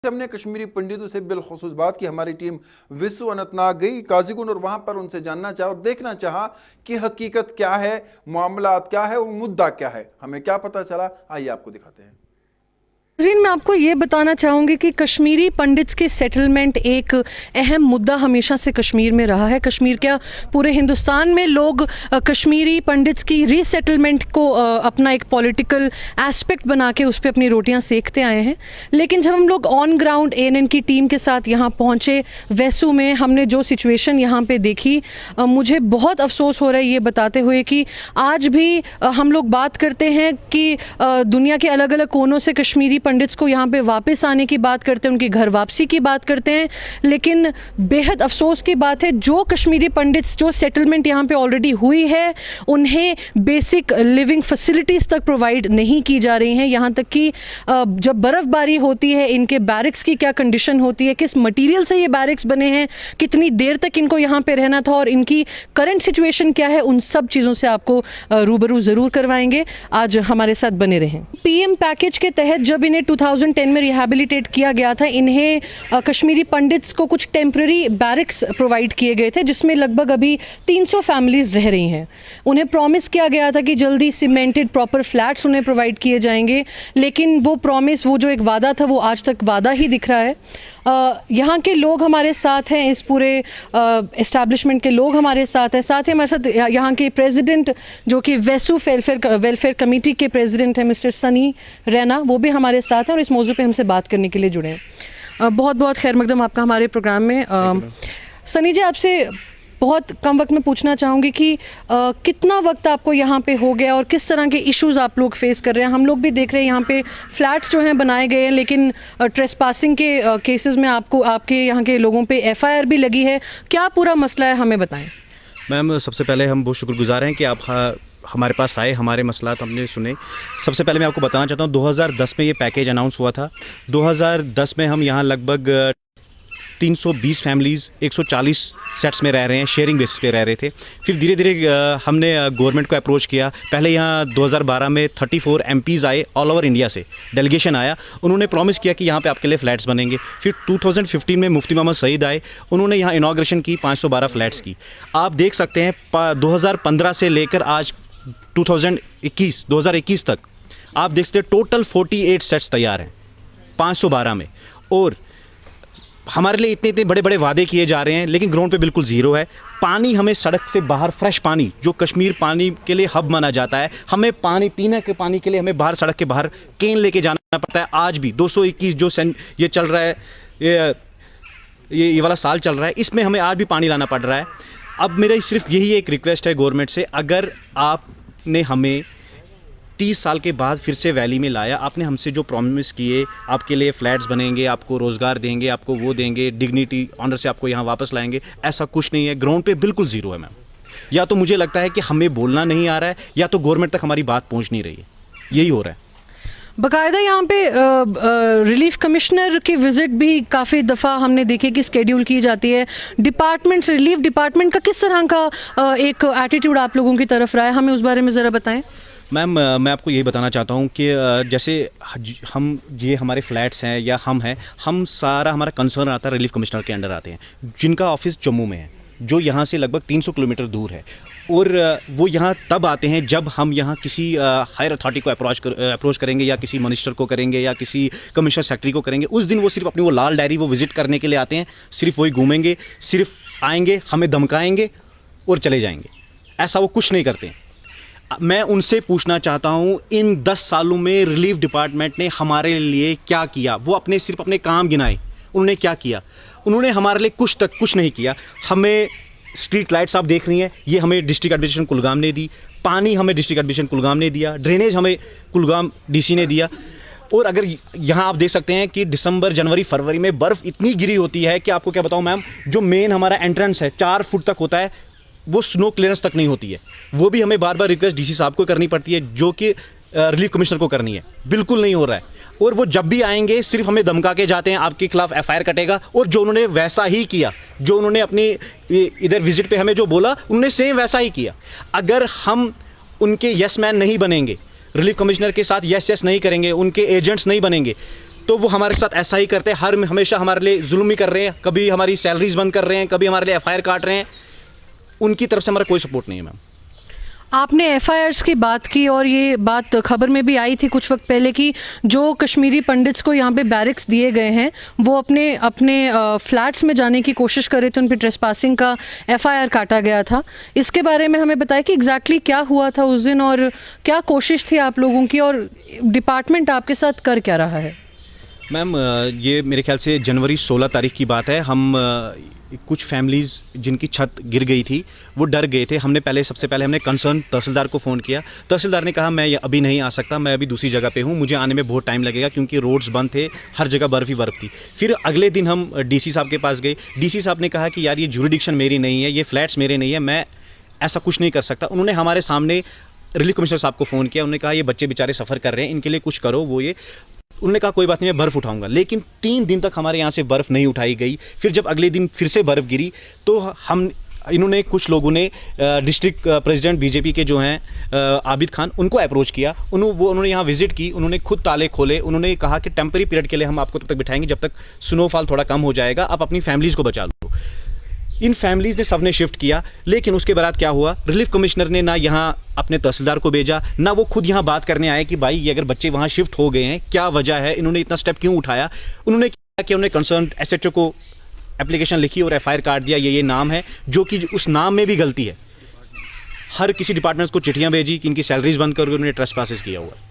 हमने कश्मीरी पंडितों से बिलखुसूस बात की। हमारी टीम विसु अनंतनाग गई काजीगुंड और वहां पर उनसे जानना चाहा और देखना चाहा कि हकीकत क्या है, मामलात क्या है और मुद्दा क्या है। हमें क्या पता चला, आइए आपको दिखाते हैं। मैं आपको ये बताना चाहूँगी कि कश्मीरी पंडित्स की सेटलमेंट एक अहम मुद्दा हमेशा से कश्मीर में रहा है। कश्मीर क्या पूरे हिंदुस्तान में लोग कश्मीरी पंडित्स की रीसेटलमेंट को अपना एक पॉलिटिकल एस्पेक्ट बना के उस पर अपनी रोटियां सेकते आए हैं। लेकिन जब हम लोग ऑन ग्राउंड ANN की टीम के साथ यहाँ पहुँचे वैसू में, हमने जो सिचुएशन यहाँ पे देखी, मुझे बहुत अफसोस हो रहा है ये बताते हुए कि आज भी हम लोग बात करते हैं कि दुनिया के अलग अलग कोनों से कश्मीरी पंडित्स को यहाँ पे वापस आने की बात करते हैं, उनकी घर वापसी की बात करते हैं। लेकिन बेहद अफसोस की बात है, जो कश्मीरी पंडित्स जो सेटलमेंट यहाँ पे ऑलरेडी हुई है उन्हें बेसिक लिविंग फैसिलिटीज़ तक प्रोवाइड नहीं की जा रही हैं। यहाँ तक कि जब बर्फ़बारी होती है, इनके बैरिक्स की क्या कंडीशन होती है, किस मटीरियल से ये बैरिक्स बने हैं, कितनी देर तक इनको यहाँ पे रहना था और इनकी करंट सिचुएशन क्या है, उन सब चीज़ों से आपको रूबरू ज़रूर करवाएंगे। आज हमारे साथ बने रहें। PM पैकेज के तहत जब इन्हें 2010 में रिहैबिलिटेट किया गया था, इन्हें कश्मीरी पंडित्स को कुछ टेम्पररी बैरिक्स प्रोवाइड किए गए थे जिसमें लगभग अभी 300 फैमिलीज़ रह रही हैं। उन्हें प्रॉमिस किया गया था कि जल्दी सीमेंटेड प्रॉपर फ्लैट्स उन्हें प्रोवाइड किए जाएंगे, लेकिन वो प्रॉमिस, वो जो एक वादा था, वो आज तक वादा ही दिख रहा है। यहाँ के लोग हमारे साथ हैं, इस पूरे इस्टेब्लिशमेंट के लोग हमारे साथ हैं। साथ ही हमारे साथ यहाँ के प्रेसिडेंट, जो कि वैसू वेलफेयर कमेटी के प्रेसिडेंट हैं, मिस्टर सनी रैना, वो भी हमारे साथ हैं और इस मौजू पे हमसे बात करने के लिए जुड़े हैं। बहुत बहुत खैर मकदम आपका हमारे प्रोग्राम में। सनी जी, आपसे बहुत कम वक्त में पूछना चाहूँगी कि कितना वक्त आपको यहाँ पे हो गया और किस तरह के इश्यूज़ आप लोग फेस कर रहे हैं। हम लोग भी देख रहे हैं यहाँ पे फ्लैट्स जो हैं बनाए गए हैं, लेकिन ट्रेसपासिंग के केसेस में आपको, आपके यहाँ के लोगों पे FIR भी लगी है। क्या पूरा मसला है, हमें बताएं। मैम, सबसे पहले हम बहुत शुक्रगुजार हैं कि आप हमारे पास आए, हमारे मसलात हमने सुने। सबसे पहले मैं आपको बताना चाहता हूँ, 2010 में ये पैकेज अनाउंस हुआ था। 2010 में हम यहाँ लगभग 320 फैमिलीज़ 140 सेट्स में रह रहे हैं, शेयरिंग बेसिस पे रह रहे थे। फिर धीरे धीरे हमने गवर्नमेंट को अप्रोच किया। पहले यहाँ 2012 में 34 MPs आए, ऑल ओवर इंडिया से डेलीगेशन आया। उन्होंने प्रॉमिस किया कि यहाँ पे आपके लिए फ़्लैट्स बनेंगे। फिर 2015 में मुफ्ती मोहम्मद सईद आए, उन्होंने यहाँ इनाग्रेशन की, 512 फ्लैट्स की। आप देख सकते हैं 2015 से लेकर आज 2021 तक आप देख सकते हैं टोटल 48 सेट्स तैयार हैं 512 में। और हमारे लिए इतने इतने बड़े बड़े वादे किए जा रहे हैं, लेकिन ग्राउंड पे बिल्कुल ज़ीरो है। पानी हमें सड़क से बाहर, फ्रेश पानी जो कश्मीर पानी के लिए हब माना जाता है, हमें पानी, पीने के पानी के लिए हमें बाहर, सड़क के बाहर केन लेके जाना पड़ता है। आज भी 221 जो ये चल रहा है, ये वाला साल चल रहा है, इसमें हमें आज भी पानी लाना पड़ रहा है। अब मेरा सिर्फ यही एक रिक्वेस्ट है गवर्नमेंट से, अगर आपने हमें 30 साल के बाद फिर से वैली में लाया, आपने हमसे जो प्रॉमिस किए, आपके लिए फ़्लैट्स बनेंगे, आपको रोज़गार देंगे, आपको वो देंगे, डिग्निटी ऑनर से आपको यहाँ वापस लाएंगे, ऐसा कुछ नहीं है। ग्राउंड पे बिल्कुल ज़ीरो है मैम। या तो मुझे लगता है कि हमें बोलना नहीं आ रहा है, या तो गवर्नमेंट तक हमारी बात पहुँच नहीं रही है। यही हो रहा है। बाकायदा यहाँ पे रिलीफ कमिश्नर की विज़िट भी काफ़ी दफ़ा हमने देखी कि स्केड्यूल की जाती है। डिपार्टमेंट, रिलीफ डिपार्टमेंट का किस तरह का एक एटीट्यूड आप लोगों की तरफ रहा है, हमें उस बारे में ज़रा बताएं। मैम, मैं आपको यही बताना चाहता हूँ कि जैसे हम, ये हमारे फ्लैट्स हैं या हम हैं, हम सारा हमारा कंसर्न आता है रिलीफ कमिश्नर के अंडर आते हैं, जिनका ऑफिस जम्मू में है, जो यहाँ से लगभग 300 किलोमीटर दूर है। और वो यहाँ तब आते हैं जब हम यहाँ किसी हायर अथॉरिटी को अप्रोच करेंगे, या किसी मिनिस्टर को करेंगे, या किसी कमिश्नर सेक्रेटरी को करेंगे। उस दिन वो सिर्फ अपनी वो लाल डायरी वो विज़िट करने के लिए आते हैं, सिर्फ वही घूमेंगे, सिर्फ आएंगे, हमें धमकाएंगे और चले जाएंगे। ऐसा वो कुछ नहीं करते। मैं उनसे पूछना चाहता हूँ, इन 10 सालों में रिलीफ डिपार्टमेंट ने हमारे लिए क्या किया? वो सिर्फ अपने काम गिनाए, उन्होंने क्या किया? उन्होंने हमारे लिए कुछ नहीं किया। हमें स्ट्रीट लाइट्स आप देख रही हैं, ये हमें डिस्ट्रिक्ट एडमिनिस्ट्रेशन कुलगाम ने दी। पानी हमें डिस्ट्रिक्ट एडमिनिस्ट्रेशन कुलगाम ने दिया। ड्रेनेज हमें कुलगाम DC ने दिया। और अगर यहाँ आप देख सकते हैं कि दिसंबर, जनवरी, फरवरी में बर्फ़ इतनी गिरी होती है कि आपको क्या बताऊँ मैम, जो मेन हमारा एंट्रेंस है 4 फुट तक होता है, वो स्नो क्लियरेंस तक नहीं होती है। वो भी हमें बार बार रिक्वेस्ट DC साहब को करनी पड़ती है, जो कि रिलीफ कमिश्नर को करनी है। बिल्कुल नहीं हो रहा है। और वो जब भी आएंगे सिर्फ हमें धमका के जाते हैं, आपके खिलाफ FIR कटेगा। और जो उन्होंने वैसा ही किया, जो उन्होंने अपनी इधर विजिट पे हमें जो बोला, उन्होंने सेम वैसा ही किया। अगर हम उनके यस मैन नहीं बनेंगे, रिलीफ कमिश्नर के साथ यस नहीं करेंगे, उनके एजेंट्स नहीं बनेंगे, तो वो हमारे साथ ऐसा ही करते हैं, हमेशा हमारे लिए जुल्म ही कर रहे हैं, कभी हमारी सैलरीज बंद कर रहे हैं, कभी हमारे लिए एफआईआर काट रहे हैं। उनकी तरफ से हमारा कोई सपोर्ट नहीं है मैम। आपने एफआईआर्स की बात की और ये बात खबर में भी आई थी कुछ वक्त पहले कि जो कश्मीरी पंडित्स को यहाँ पे बैरिक्स दिए गए हैं वो अपने अपने फ्लैट्स में जाने की कोशिश कर रहे थे, उन पर ट्रेसपासिंग का एफआईआर काटा गया था। इसके बारे में हमें बताया कि एग्जैक्टली क्या हुआ था उस दिन और क्या कोशिश थी आप लोगों की और डिपार्टमेंट आपके साथ कर क्या रहा है? मैम ये मेरे ख्याल से जनवरी 16 तारीख की बात है। हम कुछ फैमिलीज़ जिनकी छत गिर गई थी वो डर गए थे। सबसे पहले हमने कंसर्न तहसीलदार को फ़ोन किया। तहसीलदार ने कहा मैं अभी नहीं आ सकता, मैं अभी दूसरी जगह पे हूँ, मुझे आने में बहुत टाइम लगेगा क्योंकि रोड्स बंद थे, हर जगह बर्फ़ ही बर्फ़ थी। फिर अगले दिन हम डीसी साहब के पास गए। डीसी साहब ने कहा कि यार ये जुरिडिक्शन मेरी नहीं है, ये फ्लैट्स मेरे नहीं है, मैं ऐसा कुछ नहीं कर सकता। उन्होंने हमारे सामने रिलीफ कमिश्नर साहब को फ़ोन किया। उन्होंने कहा ये बच्चे बेचारे सफ़र कर रहे हैं, इनके लिए कुछ करो। उन्होंने कहा कोई बात नहीं, मैं बर्फ़ उठाऊंगा। लेकिन 3 दिन तक हमारे यहाँ से बर्फ़ नहीं उठाई गई। फिर जब अगले दिन फिर से बर्फ़ गिरी तो इन्होंने कुछ लोगों ने डिस्ट्रिक्ट प्रेसिडेंट बीजेपी के जो हैं आबिद खान, उनको अप्रोच किया। उन्होंने यहाँ विजिट की, उन्होंने खुद ताले खोले। उन्होंने कहा कि टेम्पररी पीरियड के लिए हम आपको तब तक बिठाएंगे जब तक स्नोफॉल थोड़ा कम हो जाएगा, आप अपनी फैमिलीज़ को बचा लो। इन फैमिलीज़ ने सबने शिफ्ट किया। लेकिन उसके बाद क्या हुआ, रिलीफ कमिश्नर ने ना यहाँ अपने तहसीलदार को भेजा, ना वो खुद यहाँ बात करने आए कि भाई ये अगर बच्चे वहाँ शिफ्ट हो गए हैं क्या वजह है, इन्होंने इतना स्टेप क्यों उठाया। उन्होंने क्या किया, उन्होंने कंसर्न एसएचओ को एप्लीकेशन लिखी और एफआईआर काट दिया। ये नाम है, जो कि उस नाम में भी गलती है। हर किसी डिपार्टमेंट्स को चिट्ठियाँ भेजी कि इनकी सैलरीज बंद करके उन्होंने ट्रेसपासेस किया हुआ है।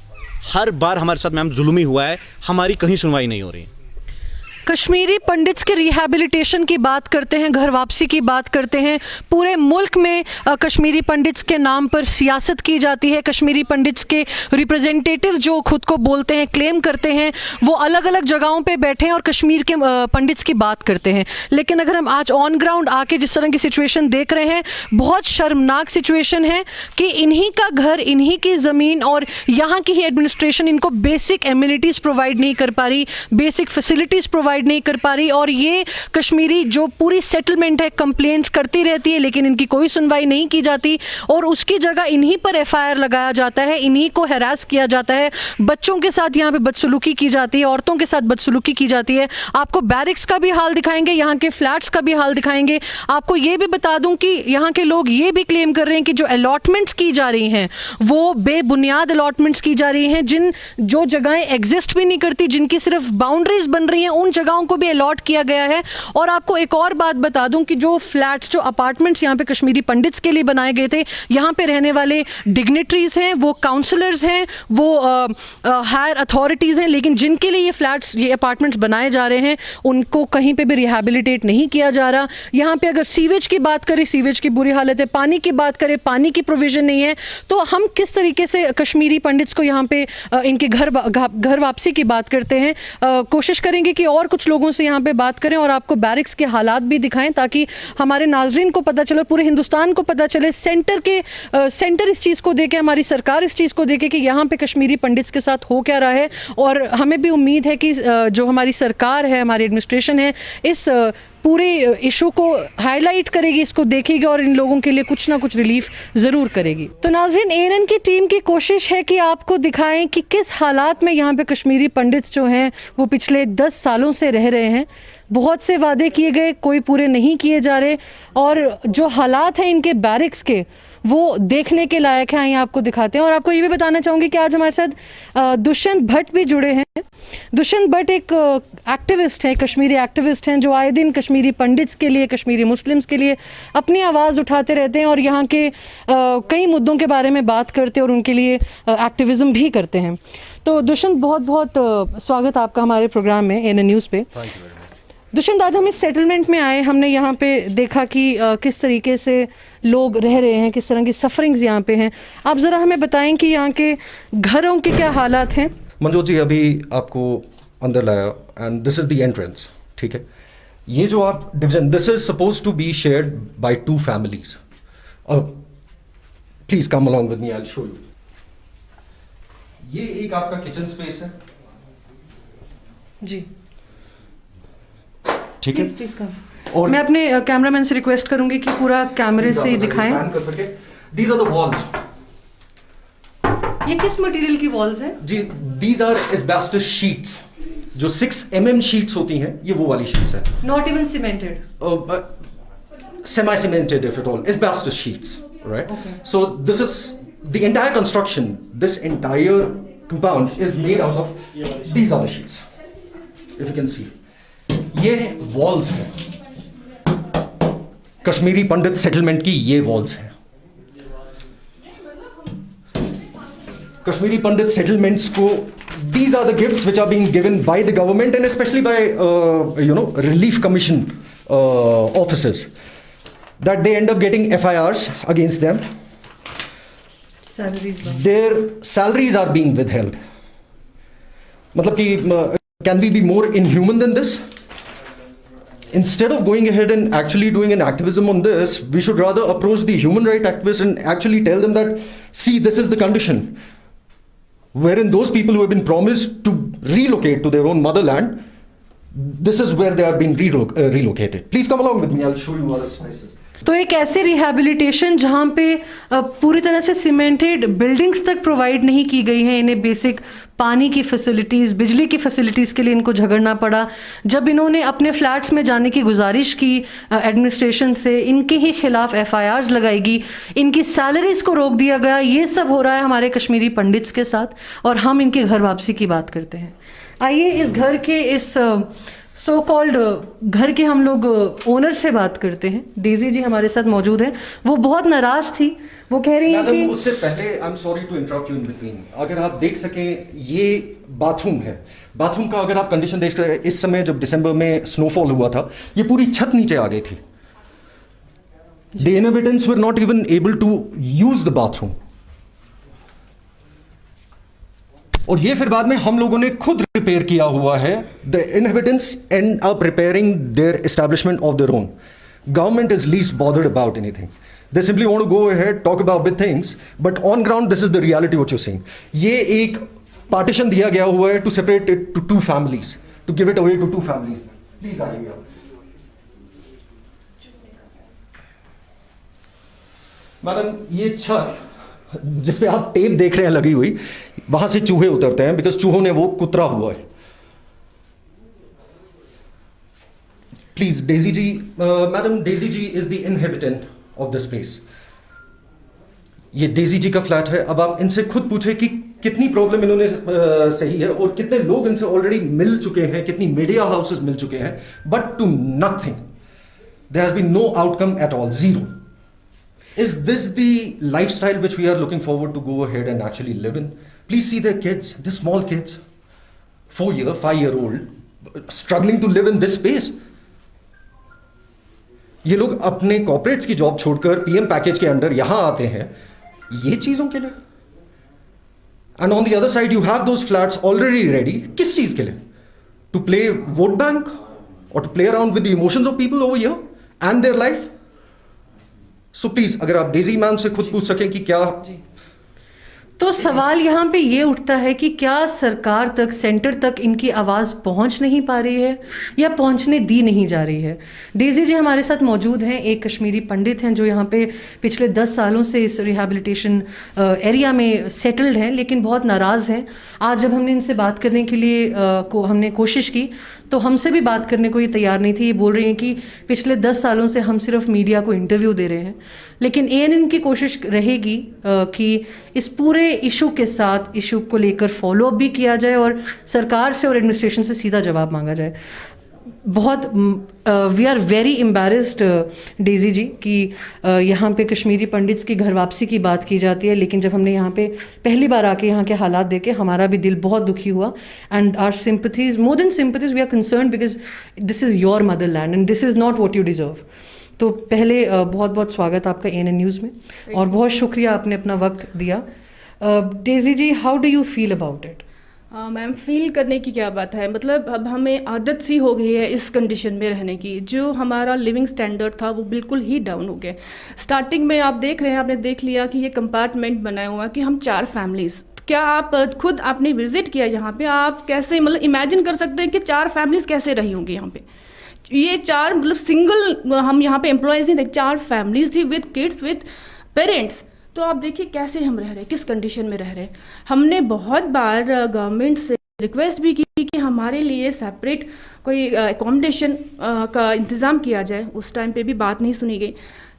हर बार हमारे साथ मैम जुल्म ही हुआ है, हमारी कहीं सुनवाई नहीं हो रही है। कश्मीरी पंडित्स के रिहैबिलिटेशन की बात करते हैं, घर वापसी की बात करते हैं। पूरे मुल्क में कश्मीरी पंडित्स के नाम पर सियासत की जाती है। कश्मीरी पंडित्स के रिप्रेजेंटेटिव जो खुद को बोलते हैं, क्लेम करते हैं, वो अलग अलग जगहों पे बैठे हैं और कश्मीर के पंडित्स की बात करते हैं। लेकिन अगर हम आज ऑन ग्राउंड आके जिस तरह की सिचुएशन देख रहे हैं, बहुत शर्मनाक सिचुएशन है कि इन्हीं का घर, इन्हीं की ज़मीन और यहाँ की ही एडमिनिस्ट्रेशन इनको बेसिक एमिनिटीज़ प्रोवाइड नहीं कर पा रही, बेसिक फैसिलिटीज़ प्रोवाइड नहीं कर पा रही। और ये कश्मीरी जो पूरी सेटलमेंट है कंप्लेंट्स करती रहती है लेकिन इनकी कोई सुनवाई नहीं की जाती और उसकी जगह इन्हीं पर एफआईआर लगाया जाता है, इन्हीं को हैरास किया जाता है। बच्चों के साथ यहाँ पे बदसलूकी की जाती है, औरतों के साथ बदसलूकी की जाती है। आपको बैरिक्स का भी हाल दिखाएंगे, यहाँ के फ्लैट्स का भी हाल दिखाएंगे। आपको ये भी बता दूं कि यहाँ के लोग ये भी क्लेम कर रहे हैं कि जो अलॉटमेंट्स की जा रही हैं वो बेबुनियाद अलॉटमेंट्स की जा रही हैं, जो जगहें एग्जिस्ट भी नहीं करती, जिनकी सिर्फ बाउंड्रीज बन रही हैं, उन जगहों को भी अलॉट किया गया है। और आपको एक और बात बता दूं कि जो फ्लैट्स, जो अपार्टमेंट्स यहाँ पे कश्मीरी पंडित्स के लिए बनाए गए थे, यहाँ पे रहने वाले डिग्निटरीज हैं, वो काउंसलर्स हैं, वो हायर अथॉरिटीज़ हैं, लेकिन जिनके लिए ये फ्लैट्स, ये अपार्टमेंट्स बनाए जा रहे हैं उनको कहीं पे भी रिहैबिलिटेट नहीं किया जा रहा। यहाँ पे अगर सीवेज की बात करें, सीवेज की बुरी हालत है, पानी की बात करें, पानी की प्रोविज़न नहीं है। तो हम किस तरीके से कश्मीरी पंडित्स को यहाँ पे इनके घर वापसी की बात करते हैं, कोशिश करेंगे कि और कुछ लोगों से यहाँ पे बात करें और आपको बैरिक्स के हालात भी दिखाएं ताकि हमारे नाजरीन को पता चले, पूरे हिंदुस्तान को पता चले, सेंटर इस चीज़ को देखे, हमारी सरकार इस चीज़ को देखे कि यहाँ पे कश्मीरी पंडित्स के साथ हो क्या रहा है। और हमें भी उम्मीद है कि जो हमारी सरकार है, हमारी एडमिनिस्ट्रेशन है, इस पूरे इशू को हाईलाइट करेगी, इसको देखेगी और इन लोगों के लिए कुछ ना कुछ रिलीफ ज़रूर करेगी। तो नाज़रीन, एएनएन की टीम की कोशिश है कि आपको दिखाएं कि किस हालात में यहाँ पे कश्मीरी पंडित्स जो हैं वो पिछले 10 सालों से रह रहे हैं। बहुत से वादे किए गए, कोई पूरे नहीं किए जा रहे और जो हालात हैं इनके बैरिक्स के, वो देखने के लायक हैं। यहाँ आपको दिखाते हैं और आपको ये भी बताना चाहूँगी कि आज हमारे साथ दुष्यंत भट्ट भी जुड़े हैं। दुष्यंत भट्ट एक एक्टिविस्ट हैं, कश्मीरी एक्टिविस्ट हैं, जो आए दिन कश्मीरी पंडित्स के लिए, कश्मीरी मुस्लिम्स के लिए अपनी आवाज़ उठाते रहते हैं और यहाँ के कई मुद्दों के बारे में बात करते हैं और उनके लिए एक्टिविज़म भी करते हैं। तो दुष्यंत, बहुत बहुत स्वागत आपका हमारे प्रोग्राम में, एएनएन न्यूज़ पे। दुष्यंत, आज हम इस सेटलमेंट में आए, हमने यहाँ पे देखा कि किस तरीके से लोग रह रहे हैं, किस तरह की सफरिंग्स यहाँ पे हैं। आप ज़रा हमें बताएं कि यहाँ के घरों के क्या हालात हैं। मंजोत जी, अभी आपको अंदर लाया and this is the entrance, ठीक है। ये जो आप division, this is suppose to be shared by 2 families. Please come along with me, I will show you. ये एक आपका किचन स्पेस है जी, ठीक है। प्लीज और मैं अपने कैमरामैन से रिक्वेस्ट करूंगी कि पूरा कैमरे से दिखाएं। कर सके। These are the walls. ये किस मटेरियल की वॉल्स हैं जी, these are asbestos sheets. जो 6 mm शीट्स होती हैं, ये वो वाली शीट्स हैं. Not even cemented. Semi-cemented, if at all, asbestos sheets, right? Okay. So this is the entire construction. This entire compound is made out of these are the sheets. If you can see, ये walls हैं. कश्मीरी पंडित settlement की ये walls हैं. कश्मीरी पंडित settlements को these are the gifts which are being given by the government and especially by relief commission officers. That they end up getting FIRs against them. Salaries. Their salaries are being withheld. मतलब कि can we be more inhuman than this? Instead of going ahead and actually doing an activism on this, we should rather approach the human rights activists and actually tell them that, see, this is the condition. Wherein those people who have been promised to relocate to their own motherland, this is where they are being relocated. Please come along with me. I'll show you other spaces. तो एक ऐसे rehabilitation जहाँ पे पूरी तरह से cemented buildings तक provide नहीं की गई हैं, इन्हें बेसिक पानी की फैसिलिटीज़, बिजली की फैसिलिटीज़ के लिए इनको झगड़ना पड़ा. जब इन्होंने अपने फ्लैट्स में जाने की गुजारिश की एडमिनिस्ट्रेशन से, इनके ही खिलाफ FIRs लगाएगी, इनकी सैलरीज़ को रोक दिया गया. ये सब हो रहा है हमारे कश्मीरी पंडित्स के साथ और हम इनके घर वापसी की बात करते हैं. आइए इस घर के इस सो कॉल्ड घर के हम लोग ओनर से बात करते हैं. डेजी जी हमारे साथ मौजूद हैं. वो बहुत नाराज थी. वो कह रही हैं कि उससे पहले I am sorry to interrupt you in between. अगर आप देख सकें, ये बाथरूम है. बाथरूम का अगर आप कंडीशन देख सकें, इस समय जब दिसंबर में स्नोफॉल हुआ था, ये पूरी छत नीचे आ गई थी. The inhabitants were not even able to use the bathroom. और ये फिर बाद में हम लोगों ने खुद रिपेयर किया हुआ है. The inhabitants end up repairing their establishment of their own. Government is least bothered about anything. They simply want to go ahead, talk about big things, but on ground this is the reality what you're seeing. ये एक partition दिया गया हुआ है to separate it to 2 families, to give it away to 2 families. Please आइए. Madam, ये छत जिस पे आप टेप देख रहे हैं लगी हुई, वहां से चूहे उतरते हैं बिकॉज चूहों ने वो कुतरा हुआ है. Please Daisy ji, madam, Daisy ji is the inhabitant of this place. ये डेजी जी का फ्लैट है. अब आप इनसे खुद पूछे कि कितनी प्रॉब्लम इन्होंने सही है और कितने लोग इनसे ऑलरेडी मिल चुके हैं, कितनी मीडिया हाउसेस मिल चुके हैं, but to nothing. There has been no outcome at all, zero. Is this the lifestyle which we are looking forward to go ahead and actually live in? Please see their kids, the small kids, 4-year, 5-year-old, struggling to live in this space. ये लोग अपने corporates की job छोड़कर PM package के under यहां आते हैं, ये चीजों के लिए. And on the other side, you have those flats already ready. किस चीज के लिए? To play vote bank or to play around with the emotions of people over here and their life? So please अगर आप Daisy ma'am से खुद पूछ सकें कि क्या. तो सवाल यहाँ पे ये उठता है कि क्या सरकार तक, सेंटर तक इनकी आवाज़ पहुँच नहीं पा रही है या पहुँचने दी नहीं जा रही है. डेजी जी हमारे साथ मौजूद हैं, एक कश्मीरी पंडित हैं जो यहाँ पे पिछले 10 सालों से इस रिहैबिलिटेशन एरिया में सेटल्ड हैं, लेकिन बहुत नाराज़ हैं. आज जब हमने इनसे बात करने के लिए हमने कोशिश की तो हमसे भी बात करने को ये तैयार नहीं थी. ये बोल रही हैं कि पिछले 10 सालों से हम सिर्फ मीडिया को इंटरव्यू दे रहे हैं. लेकिन ANN की कोशिश रहेगी कि इस पूरे इशू के साथ, इशू को लेकर फॉलोअप भी किया जाए और सरकार से और एडमिनिस्ट्रेशन से सीधा जवाब मांगा जाए. बहुत we are very embarrassed Daisy ji कि यहाँ पे कश्मीरी पंडित्स की घर वापसी की बात की जाती है, लेकिन जब हमने यहाँ पे पहली बार आके यहाँ के हालात देखे हमारा भी दिल बहुत दुखी हुआ. And our sympathies, more than sympathies, we are concern because this is your mother land and this is not what you deserve. तो पहले बहुत बहुत स्वागत आपका ANN न्यूज़ में और बहुत शुक्रिया आपने अपना वक्त दिया. Daisy ji, how do you feel about it? Ma'am, feel करने की क्या बात है, मतलब अब हमें आदत सी हो गई है इस कंडीशन में रहने की. जो हमारा लिविंग स्टैंडर्ड था वो बिल्कुल ही डाउन हो गया. स्टार्टिंग में आप देख रहे हैं, आपने देख लिया कि ये कंपार्टमेंट बनाया हुआ कि हम 4 फैमिलीज़. क्या आप खुद आपने विजिट किया यहाँ पे? आप कैसे मतलब इमेजिन कर सकते हैं कि 4 फैमिलीज़ कैसे रही होंगी यहाँ पे? ये 4 मतलब सिंगल, हम यहाँ पे एम्प्लॉयज़ नहीं थे, 4 फैमिलीज़ थी विद किड्स, विद पेरेंट्स. तो आप देखिए कैसे हम रह रहे हैं, किस कंडीशन में रह रहे हैं. हमने बहुत बार गवर्नमेंट से रिक्वेस्ट भी की कि हमारे लिए सेपरेट कोई एकोमोडेशन का इंतज़ाम किया जाए। उस टाइम पे भी बात नहीं सुनी गई।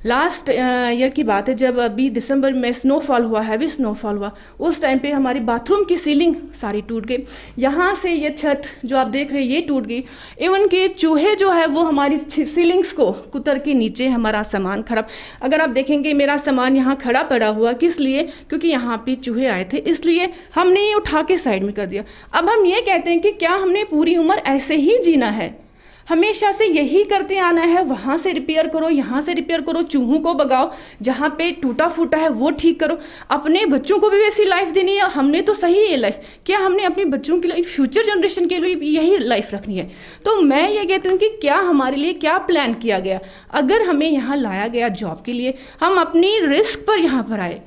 लास्ट ईयर की बात है, जब अभी दिसंबर में स्नोफॉल हुआ, हैवी स्नोफॉल हुआ, उस टाइम पे हमारी बाथरूम की सीलिंग सारी टूट गई। यहाँ से ये छत जो आप देख रहे हैं ये टूट गई। इवन के चूहे जो है वो हमारी सीलिंग्स को कुतर के नीचे, हमारा सामान खराब। अगर आप देखेंगे मेरा सामान यहाँ खड़ा पड़ा हुआ, किस लिए? क्योंकि यहाँ पे चूहे आए थे, इसलिए हमने ये उठा के साइड में कर दिया। अब हम ये कहते हैं कि क्या हमने पूरी उम्र ऐसे ही जीना है? हमेशा से यही करते आना है? वहाँ से रिपेयर करो, यहाँ से रिपेयर करो, चूहों को भगाओ, जहाँ पे टूटा फूटा है वो ठीक करो। अपने बच्चों को भी वैसी लाइफ देनी है। हमने तो सही है लाइफ, क्या हमने अपने बच्चों के लिए, फ्यूचर जनरेशन के लिए यही लाइफ रखनी है? तो मैं ये कहती हूँ कि क्या हमारे लिए क्या प्लान किया गया? अगर हमें यहाँ लाया गया जॉब के लिए, हम अपनी रिस्क पर यहाँ पर आए।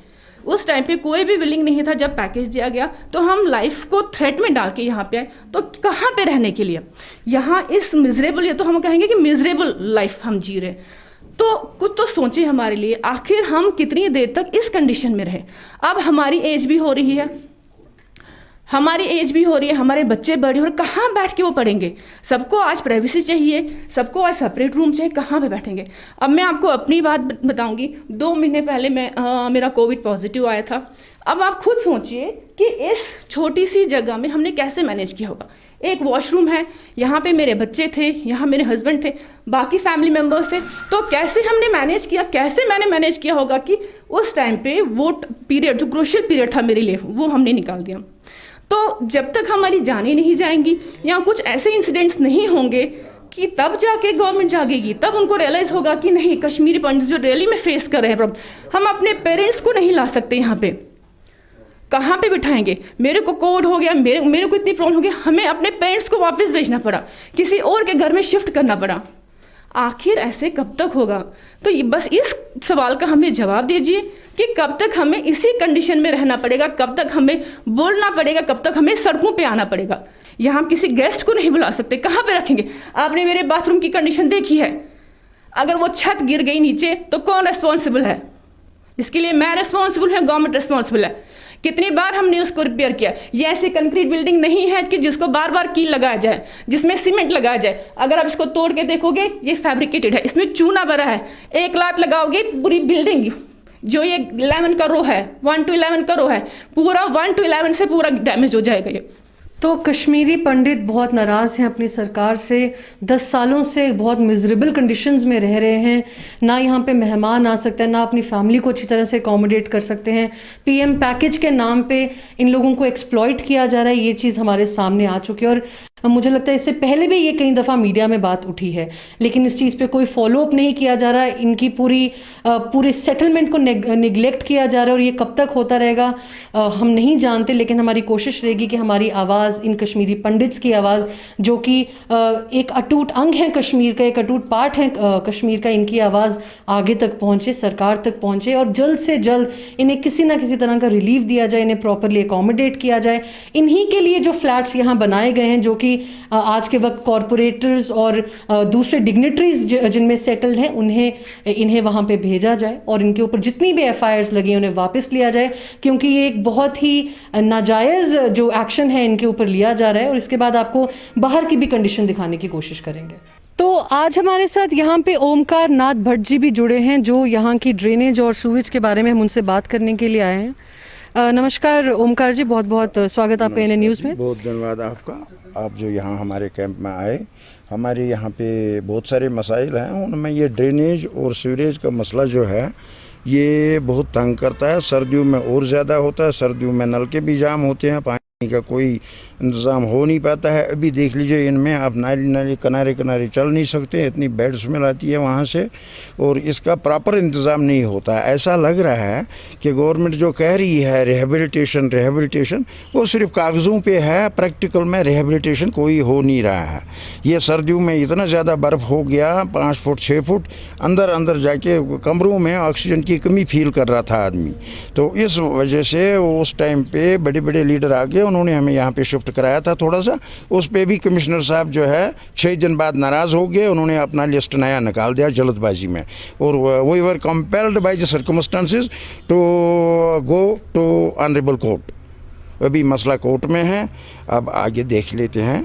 उस टाइम पे कोई भी विलिंग नहीं था। जब पैकेज दिया गया तो हम लाइफ को थ्रेट में डाल के यहाँ पे आए, तो कहाँ पे रहने के लिए? यहाँ इस मिजरेबल, ये तो हम कहेंगे कि मिजरेबल लाइफ हम जी रहे। तो कुछ तो सोचे हमारे लिए, आखिर हम कितनी देर तक इस कंडीशन में रहे? अब हमारी एज भी हो रही है, हमारे बच्चे बड़े हो रहे, कहाँ बैठ के वो पढ़ेंगे? सबको आज प्राइवेसी चाहिए, सबको आज सेपरेट रूम चाहिए, कहाँ पे बैठेंगे? अब मैं आपको अपनी बात बताऊंगी। 2 महीने पहले मेरा कोविड पॉजिटिव आया था। अब आप खुद सोचिए कि इस छोटी सी जगह में हमने कैसे मैनेज किया होगा। एक वॉशरूम है, यहाँ पे मेरे बच्चे थे, यहाँ मेरे हस्बैंड थे, बाकी फैमिली मेम्बर्स थे, तो कैसे हमने मैनेज किया? कैसे मैंने मैनेज किया होगा कि उस टाइम पे वो पीरियड जो क्रूशियल पीरियड था मेरे लिए, वो हमने निकाल दिया। तो जब तक हमारी जानें नहीं जाएंगी या कुछ ऐसे इंसिडेंट्स नहीं होंगे कि तब जाके गवर्नमेंट जागेगी, तब उनको रियलाइज होगा कि नहीं, कश्मीरी पंडित जो रैली में फेस कर रहे हैं प्रॉब्लम, हम अपने पेरेंट्स को नहीं ला सकते यहाँ पे, कहाँ पे बिठाएंगे? मेरे को कोविड हो गया, मेरे को इतनी प्रॉब्लम हो गई, हमें अपने पेरेंट्स को वापस भेजना पड़ा, किसी और के घर में शिफ्ट करना पड़ा। आखिर ऐसे कब तक होगा? तो बस इस सवाल का हमें जवाब दीजिए कि कब तक हमें इसी कंडीशन में रहना पड़ेगा, कब तक हमें बोलना पड़ेगा, कब तक हमें सड़कों पे आना पड़ेगा? यहाँ हम किसी गेस्ट को नहीं बुला सकते, कहाँ पे रखेंगे? आपने मेरे बाथरूम की कंडीशन देखी है, अगर वो छत गिर गई नीचे तो कौन रिस्पॉन्सिबल है? इसके लिए मैं रिस्पॉन्सिबल है, गवर्नमेंट रिस्पॉन्सिबल है। कितनी बार हमने उसको रिपेयर किया। ये ऐसी कंक्रीट बिल्डिंग नहीं है कि जिसको बार बार कील लगाया जाए, जिसमें सीमेंट लगाया जाए। अगर आप इसको तोड़ के देखोगे ये फैब्रिकेटेड है, इसमें चूना भरा है। एक लात लगाओगे पूरी बिल्डिंग, जो ये 11 का रो है, 1 to 11 का रो है, पूरा 1 to 11 से पूरा डैमेज हो जाएगा ये। तो कश्मीरी पंडित बहुत नाराज़ हैं अपनी सरकार से। 10 सालों से बहुत मिजरेबल कंडीशंस में रह रहे हैं, ना यहाँ पे मेहमान आ सकते हैं, ना अपनी फैमिली को अच्छी तरह से अकोमोडेट कर सकते हैं। पीएम पैकेज के नाम पे इन लोगों को एक्सप्लॉइट किया जा रहा है, ये चीज़ हमारे सामने आ चुकी है। और मुझे लगता है इससे पहले भी ये कई दफ़ा मीडिया में बात उठी है, लेकिन इस चीज़ पे कोई फॉलोअप नहीं किया जा रहा है। इनकी पूरे सेटलमेंट को निगलेक्ट किया जा रहा है, और ये कब तक होता रहेगा हम नहीं जानते। लेकिन हमारी कोशिश रहेगी कि हमारी आवाज़, इन कश्मीरी पंडित्स की आवाज़, जो कि एक अटूट अंग है कश्मीर का, एक अटूट पार्ट है कश्मीर का, इनकी आवाज़ आगे तक पहुँचे, सरकार तक पहुँचे, और जल्द से जल्द इन्हें किसी ना किसी तरह का रिलीफ दिया जाए, इन्हें प्रॉपरली अकोमोडेट किया जाए। इन्हीं के लिए जो फ्लैट्स यहाँ बनाए गए हैं, जो कि आज के वक्त कॉरपोरेटर्स और दूसरे डिग्निटरीज जिनमें सेटल्ड हैं, इन्हें वहाँ पे भेजा जाए, और इनके ऊपर जितनी भी FIRs लगी हैं उन्हें वापस लिया जाए, क्योंकि ये एक बहुत ही नाजायज़ जो एक्शन है इनके ऊपर लिया जा रहा है। और इसके बाद आपको बाहर की भी कंडीशन दिखाने की कोशिश करेंगे। तो आज हमारे साथ यहाँ पे ओमकार नाथ भट्ट जी भी जुड़े हैं, जो यहाँ की ड्रेनेज और सूवेज के बारे में हम उनसे बात करने के लिए आए हैं। नमस्कार ओमकार जी, बहुत बहुत स्वागत आपका NN न्यूज़ में। बहुत धन्यवाद आपका, आप जो यहाँ हमारे कैंप में आए। हमारे यहाँ पे बहुत सारे मसाइल हैं, उनमें ये ड्रेनेज और सीवरेज का मसला जो है ये बहुत तंग करता है। सर्दियों में और ज़्यादा होता है, सर्दियों में नलके भी जाम होते हैं, पानी का कोई इंतज़ाम हो नहीं पाता है। अभी देख लीजिए इनमें आप नाली किनारे चल नहीं सकते, इतनी बैड स्मेल आती है वहाँ से, और इसका प्रॉपर इंतज़ाम नहीं होता। ऐसा लग रहा है कि गवर्नमेंट जो कह रही है रिहेबिलिटेशन, वो सिर्फ कागज़ों पे है, प्रैक्टिकल में रिहेबिलिटेशन कोई हो नहीं रहा है। ये सर्दियों में इतना ज़्यादा बर्फ़ हो गया, 5 फुट 6 फुट अंदर जाके कमरों में ऑक्सीजन की कमी फील कर रहा था आदमी। तो इस वजह से उस टाइम पे बड़े लीडर आ गए, उन्होंने हमें यहाँ पे शिफ्ट कराया था थोड़ा सा। उस पे भी कमिश्नर साहब जो है 6 दिन बाद नाराज़ हो गए, उन्होंने अपना लिस्ट नया निकाल दिया जल्दबाजी में, और we were compelled by the circumstances to go to honourable court. अभी मसला कोर्ट में है, अब आगे देख लेते हैं,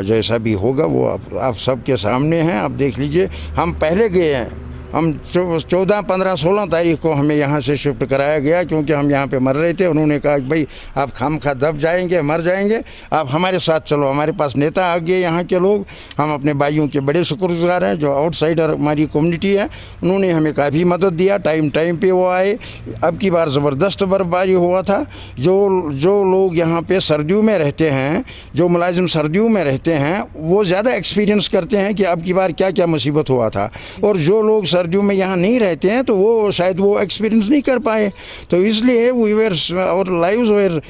जैसा भी होगा वो आप सबके सामने हैं। आप देख लीजिए, हम पहले गए हैं, हम 14, 15, 16 तारीख को हमें यहाँ से शिफ्ट कराया गया, क्योंकि हम यहाँ पे मर रहे थे। उन्होंने कहा कि भाई आप खामखा दब जाएंगे, मर जाएंगे, आप हमारे साथ चलो। हमारे पास नेता आ गए यहाँ के लोग, हम अपने भाइयों के बड़े शुक्रगुजार हैं जो आउटसाइडर हमारी कम्युनिटी है। उन्होंने हमें काफ़ी मदद दिया, टाइम पे वो आए। अब की बार ज़बरदस्त बर्फबारी हुआ था। जो लोग यहाँ पे सर्दियों में रहते हैं, जो मुलाजिम सर्दियों में रहते हैं, वो ज़्यादा एक्सपीरियंस करते हैं कि अब की बार क्या क्या मुसीबत हुआ था। और जो लोग सर्दियों में यहाँ नहीं रहते हैं तो वो शायद वो एक्सपीरियंस नहीं कर पाए। तो इसलिए we were our lives were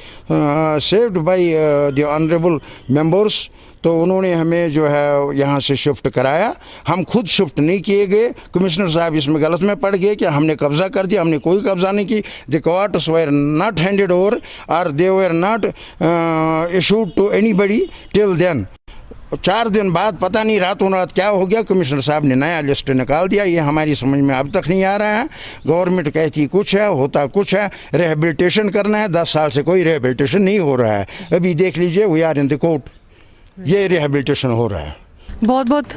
saved by the honourable members. तो उन्होंने हमें जो है यहाँ से शिफ्ट कराया। हम खुद शिफ्ट नहीं किए गए। कमिश्नर साहब इसमें गलत में पड़ गए कि हमने कब्ज़ा कर दिया। हमने कोई कब्ज़ा नहीं की। The quarters were not handed over और they were not issued to anybody till then. 4 दिन बाद पता नहीं रातों रात क्या हो गया, कमिश्नर साहब ने नया लिस्ट निकाल दिया। ये हमारी समझ में अब तक नहीं आ रहा है। गवर्नमेंट कहती कुछ है, होता कुछ है। रिहेबिलिटेशन करना है, 10 साल से कोई रिहेबिलिटेशन नहीं हो रहा है। अभी देख लीजिए, we are in the court, ये रिहेबिलिटेशन हो रहा है। बहुत बहुत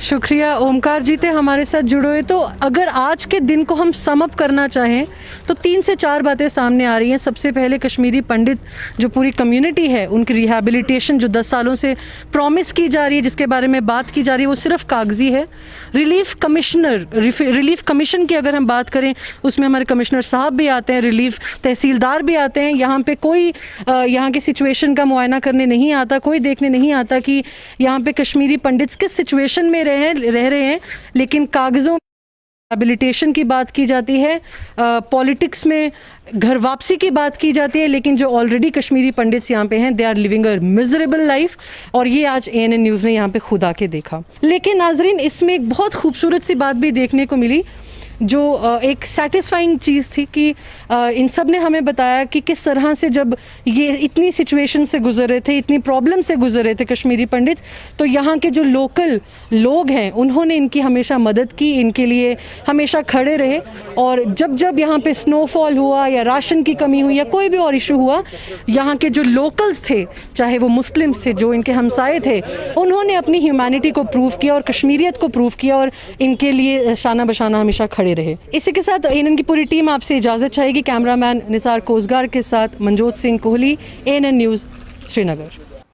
शुक्रिया ओमकार जी थे हमारे साथ जुड़े हुए। तो अगर आज के दिन को हम सम अप करना चाहें तो 3 से 4 बातें सामने आ रही हैं। सबसे पहले कश्मीरी पंडित जो पूरी कम्युनिटी है, उनकी रिहैबिलिटेशन जो 10 सालों से प्रॉमिस की जा रही है, जिसके बारे में बात की जा रही है, वो सिर्फ कागजी है। रिलीफ कमीशन की अगर हम बात करें, उसमें हमारे कमिश्नर साहब भी आते हैं, रिलीफ तहसीलदार भी आते हैं। यहाँ पे कोई यहाँ की सिचुएशन का मुआयना करने नहीं आता, कोई देखने नहीं आता कि यहाँ पे कश्मीरी पंडित्स किस सिचुएशन में रह रहे हैं। लेकिन कागज़ों रिहैबिलिटेशन की बात की जाती है, पॉलिटिक्स में घर वापसी की बात की जाती है। लेकिन जो ऑलरेडी कश्मीरी पंडित्स यहाँ पे हैं, they are living a miserable life. और ये आज ANN न्यूज़ ने यहाँ पे खुद आके देखा। लेकिन नाजरीन, इसमें एक बहुत खूबसूरत सी बात भी देखने को मिली, जो एक सेटिस्फाइंग चीज़ थी कि इन सब ने हमें बताया कि किस तरह से जब ये इतनी सिचुएशन से गुजर रहे थे, इतनी प्रॉब्लम से गुजर रहे थे कश्मीरी पंडित, तो यहाँ के जो लोकल लोग हैं उन्होंने इनकी हमेशा मदद की, इनके लिए हमेशा खड़े रहे। और जब जब यहाँ पे स्नोफॉल हुआ या राशन की कमी हुई या कोई भी और इशू हुआ, यहाँ के जो लोकल्स थे, चाहे वो मुस्लिम्स थे, जो इनके हमसाए थे, उन्होंने अपनी ह्यूमैनिटी को प्रूव किया और कश्मीरियत को प्रूव किया और इनके लिए शाना बशाना हमेशा खड़े रहे। इसी के साथ ANN की पूरी टीम आपसे इजाज़त चाहेगी। कैमरामैन निसार कोसगार के साथ मनजोत सिंह कोहली, ANN न्यूज़, श्रीनगर।